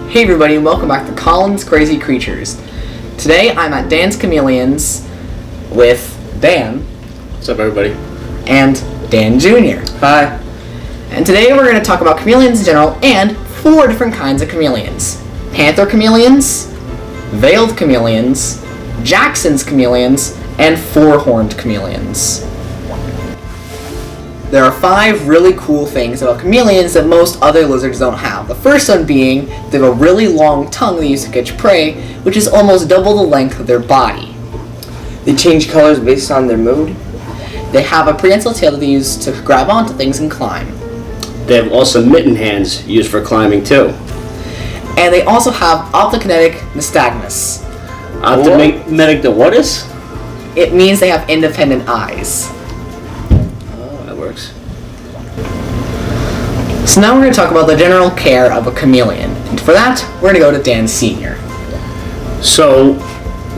Hey everybody, and welcome back to Colin's Crazy Creatures. Today I'm at Dan's Chameleons with Dan. What's up, everybody? And Dan Jr. Hi. And today we're going to talk about chameleons in general and 4 different kinds of chameleons. Panther chameleons, veiled chameleons, Jackson's chameleons, and 4-horned chameleons. There are 5 really cool things about chameleons that most other lizards don't have. The first one being they have a really long tongue they use to catch prey, which is almost double the length of their body. They change colors based on their mood. They have a prehensile tail that they use to grab onto things and climb. They have also mitten hands used for climbing too. And they also have optokinetic nystagmus. Optokinetic the what is? It means they have independent eyes. Works. So now we're going to talk about the general care of a chameleon. And for that, we're going to go to Dan Sr. So,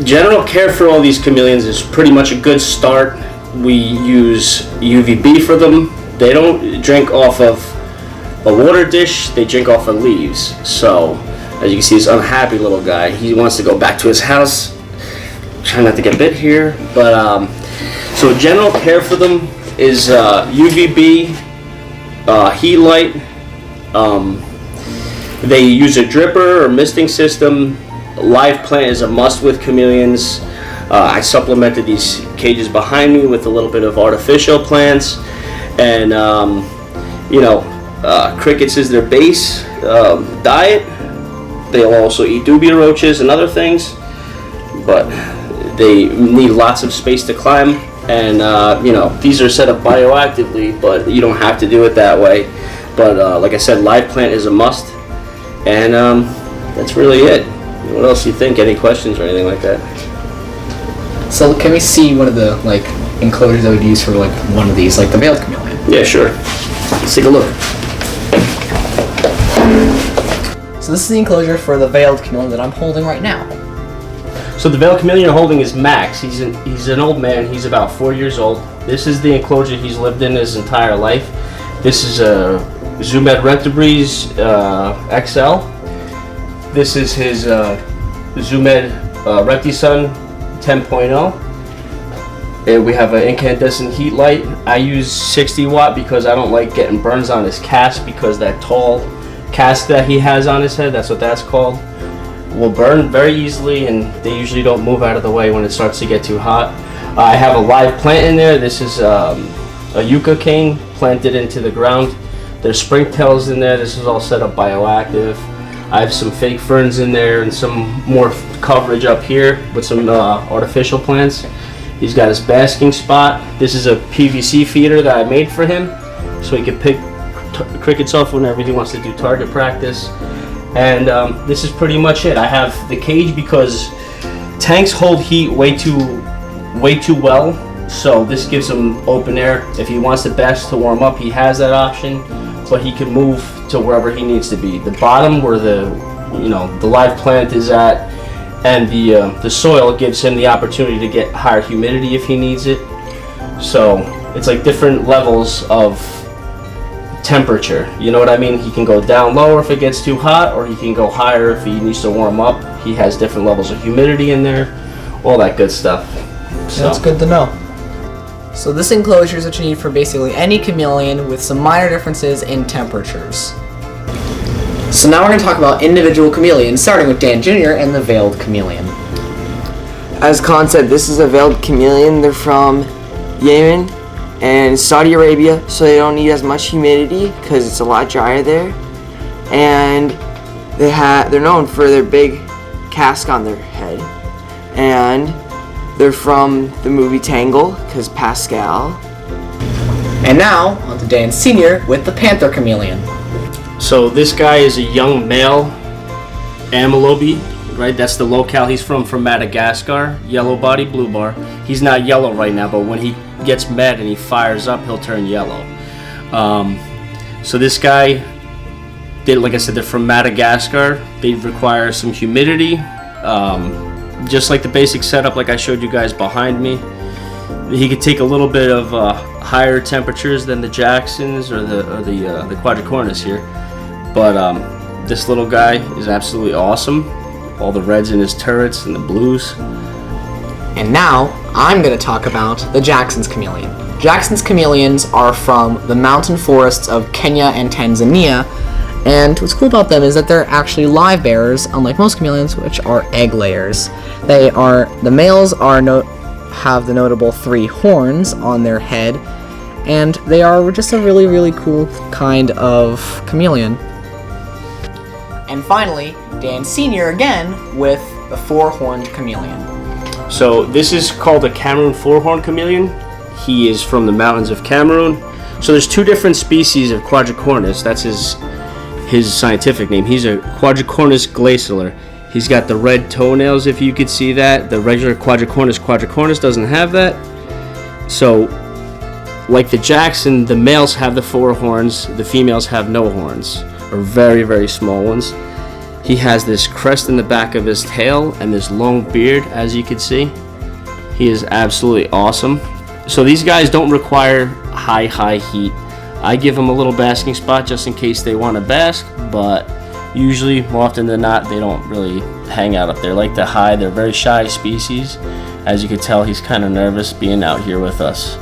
general care for all these chameleons is pretty much a good start. We use UVB for them. They don't drink off of a water dish, they drink off of leaves. So, as you can see, this unhappy little guy, he wants to go back to his house. Trying not to get bit here. But, so general care for them is UVB, heat light. They use a dripper or misting system. Live plant is a must with chameleons. I supplemented these cages behind me with a little bit of artificial plants, and crickets is their base diet. They'll also eat dubia roaches and other things, but they need lots of space to climb. And these are set up bioactively, but you don't have to do it that way. But like I said, live plant is a must, and that's really it. What else do you think? Any questions or anything like that? So can we see one of the enclosures that we'd use for one of these, like the veiled chameleon? Yeah, sure. Let's take a look. So this is the enclosure for the veiled chameleon that I'm holding right now. So the veiled chameleon you're holding is Max. He's an old man. He's about 4 years old. This is the enclosure he's lived in his entire life. This is a Zumed Rectibreeze XL. This is his Zumed Rectisun 10.0. And we have an incandescent heat light. I use 60 watt because I don't like getting burns on his casque, because that tall casque that he has on his head, that's what that's called, will burn very easily, and they usually don't move out of the way when it starts to get too hot. I have a live plant in there. This is a yucca cane planted into the ground. There's springtails in there. This is all set up bioactive. I have some fake ferns in there and some more coverage up here with some artificial plants. He's got his basking spot. This is a PVC feeder that I made for him, so he can pick crickets off whenever he wants to do target practice. And this is pretty much it. I have the cage because tanks hold heat way too well, so this gives him open air. If he wants the best to warm up, he has that option, but he can move to wherever he needs to be. The bottom where the live plant is at, and the soil gives him the opportunity to get higher humidity if he needs it. So it's like different levels of temperature, you know what I mean? He can go down lower if it gets too hot, or he can go higher if he needs to warm up. He has different levels of humidity in there, all that good stuff. So that's good to know. So this enclosure is what you need for basically any chameleon, with some minor differences in temperatures. So now we're going to talk about individual chameleons, starting with Dan Jr. and the veiled chameleon. As Colin said, this is a veiled chameleon. They're from Yemen and Saudi Arabia, so they don't need as much humidity because it's a lot drier there. And they're known for their big casque on their head. And they're from the movie Tangle, because Pascal. And now, on to Dan Sr. with the Panther Chameleon. So this guy is a young male Amylobe, right? That's the locale he's from Madagascar. Yellow body, blue bar. He's not yellow right now, but when he gets mad and he fires up, he'll turn yellow. So this guy, like I said, they're from Madagascar. They require some humidity. Just like the basic setup like I showed you guys behind me. He could take a little bit of higher temperatures than the Jacksons or the quadricornis here, but This little guy is absolutely awesome. All the reds in his turrets and the blues. And now, I'm going to talk about the Jackson's chameleon. Jackson's chameleons are from the mountain forests of Kenya and Tanzania, and what's cool about them is that they're actually live bearers, unlike most chameleons, which are egg layers. The males have the notable 3 horns on their head, and they are just a really, really cool kind of chameleon. And finally, Dan Sr. again with the 4-horned chameleon. So this is called a Cameroon 4-horned chameleon. He is from the mountains of Cameroon. So there's 2 different species of Quadricornis. That's his scientific name. He's a Quadricornis glacialer. He's got the red toenails, if you could see that. The regular Quadricornis doesn't have that. So, like the Jackson, the males have the 4 horns, the females have no horns, or very, very small ones. He has this crest in the back of his tail and this long beard, as you can see. He is absolutely awesome. So these guys don't require high heat. I give them a little basking spot just in case they want to bask, but usually, more often than not, they don't really hang out up there. They like to hide. They're a very shy species. As you can tell, he's kind of nervous being out here with us.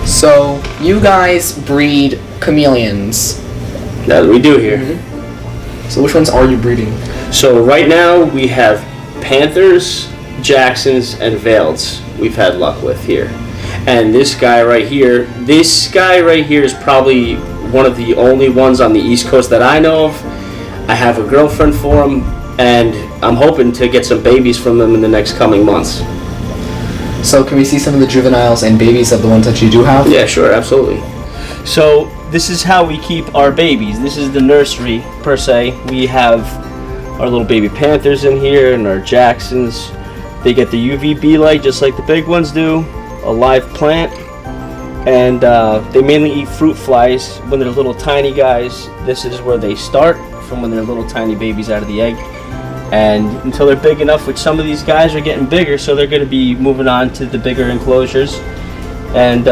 So, you guys breed chameleons. That we do here. Mm-hmm. So which ones are you breeding? So right now we have Panthers, Jacksons, and Veileds we've had luck with here. And this guy right here is probably one of the only ones on the East Coast that I know of. I have a girlfriend for him, and I'm hoping to get some babies from them in the next coming months. So can we see some of the juveniles and babies of the ones that you do have? Yeah, sure, absolutely. So this is how we keep our babies. This is the nursery, per se. We have our little baby Panthers in here and our Jacksons. They get the UVB light just like the big ones do, a live plant, and they mainly eat fruit flies. When they're little tiny guys, this is where they start, from when they're little tiny babies out of the egg. And until they're big enough, which some of these guys are getting bigger, so they're going to be moving on to the bigger enclosures. And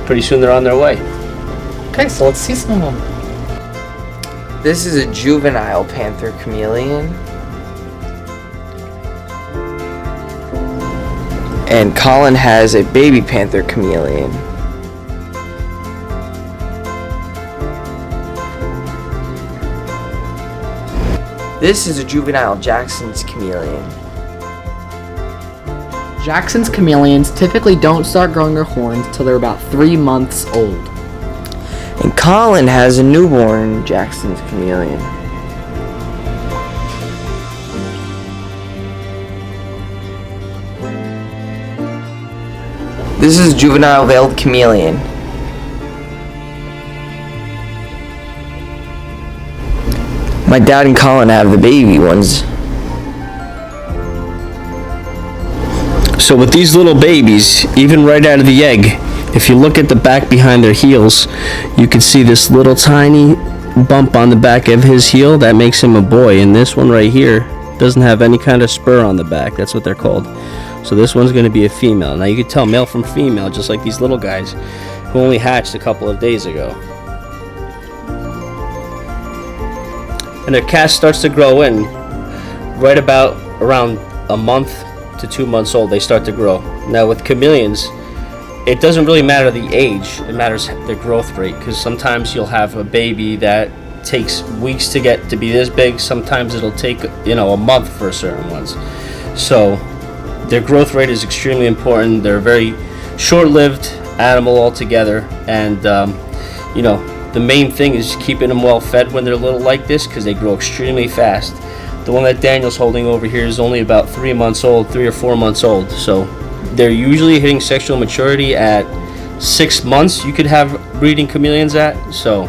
pretty soon they're on their way. Okay, so let's see some of them. This is a juvenile Panther Chameleon. And Colin has a baby Panther Chameleon. This is a juvenile Jackson's Chameleon. Jackson's chameleons typically don't start growing their horns until they're about 3 months old. And Colin has a newborn Jackson's Chameleon. This is juvenile veiled chameleon. My dad and Colin have the baby ones. So with these little babies, even right out of the egg, if you look at the back behind their heels, you can see this little tiny bump on the back of his heel. That makes him a boy. And this one right here doesn't have any kind of spur on the back. That's what they're called. So this one's going to be a female. Now you can tell male from female, just like these little guys who only hatched a couple of days ago. And their cast starts to grow in right about around a month to 2 months old. They start to grow. Now with chameleons, it doesn't really matter the age, it matters the growth rate, because sometimes you'll have a baby that takes weeks to get to be this big. Sometimes it'll take a month for certain ones. So their growth rate is extremely important. They're a very short-lived animal altogether, and the main thing is keeping them well fed when they're little like this, because they grow extremely fast. The one that Daniel's holding over here is only about 3 months old, 3 or 4 months old. So they're usually hitting sexual maturity at 6 months. You could have breeding chameleons at. So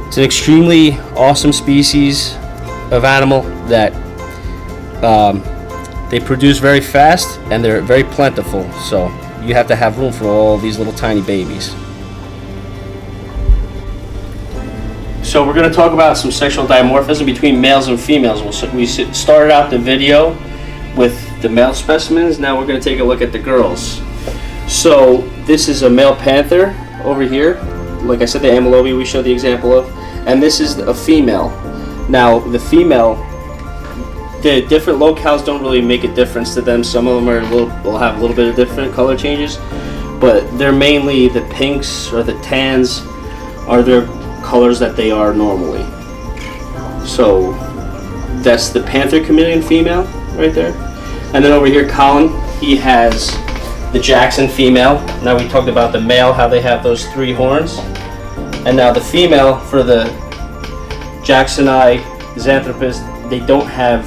it's an extremely awesome species of animal that they produce very fast, and they're very plentiful. So you have to have room for all these little tiny babies. So we're going to talk about some sexual dimorphism between males and females. We started out the video with the male specimens. Now we're going to take a look at the girls. So this is a male panther over here. like I said, the Amylobi we showed the example of, and this is a female. Now the female, the different locales don't really make a difference to them. Some of them will have a little bit of different color changes, but they're mainly the pinks or the tans are their colors that they are normally. So that's the Panther Chameleon female right there. And then over here, Colin, he has the Jackson female. Now we talked about the male, how they have those 3 horns. And now the female for the Jacksoni Xanthropus, they don't have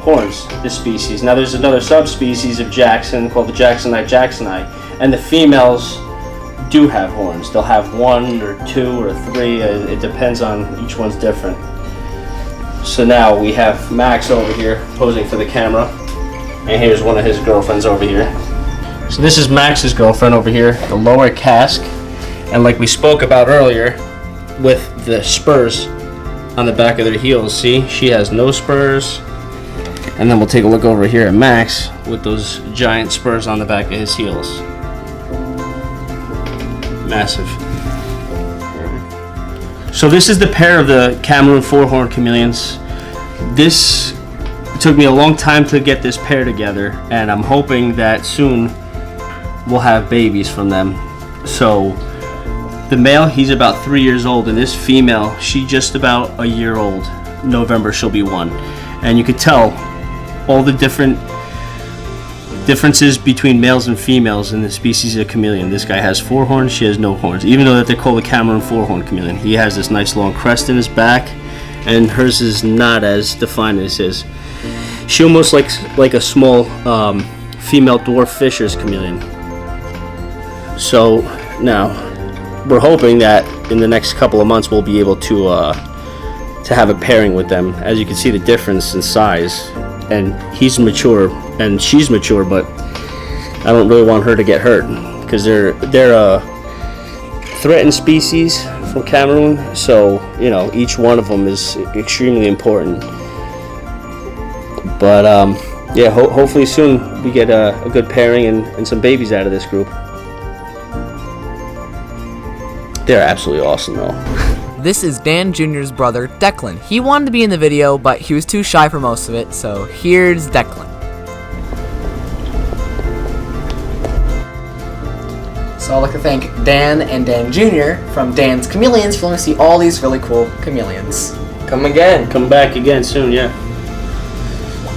horns, this species. Now there's another subspecies of Jackson called the Jacksoni, and the females do have horns. They'll have 1 or 2 or 3, it depends on, each one's different. So now we have Max over here posing for the camera, and here's one of his girlfriends over here. So this is Max's girlfriend over here, the lower casque, and like we spoke about earlier with the spurs on the back of their heels, see, she has no spurs. And then we'll take a look over here at Max with those giant spurs on the back of his heels. Massive. So this is the pair of the Cameroon 4-horn chameleons. This took me a long time to get this pair together, and I'm hoping that soon we'll have babies from them. So the male, he's about 3 years old, and this female, she just about a year old. November she'll be 1. And you could tell all the differences between males and females in the species of chameleon. This guy has 4 horns, she has no horns. Even though that they're called the Cameroon 4-horn chameleon, he has this nice long crest in his back, and hers is not as defined as his. She almost looks like a small female dwarf Fisher's chameleon. So now we're hoping that in the next couple of months we'll be able to have a pairing with them. As you can see the difference in size, and he's mature and she's mature, but I don't really want her to get hurt because they're a threatened species from Cameroon, so you know each one of them is extremely important. But yeah, hopefully soon we get a good pairing and some babies out of this group. They're absolutely awesome though. This is Dan Jr.'s brother, Declan. He wanted to be in the video, but he was too shy for most of it, so here's Declan. So I'd like to thank Dan and Dan Jr. from Dan's Chameleons for letting me see all these really cool chameleons. Come again. Come back again soon, yeah.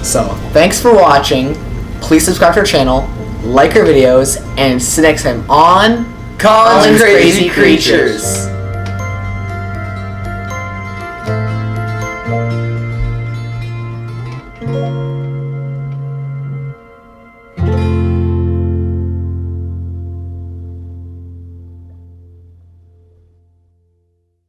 So, thanks for watching. Please subscribe to our channel, like our videos, and see you next time on Colin's Crazy Creatures.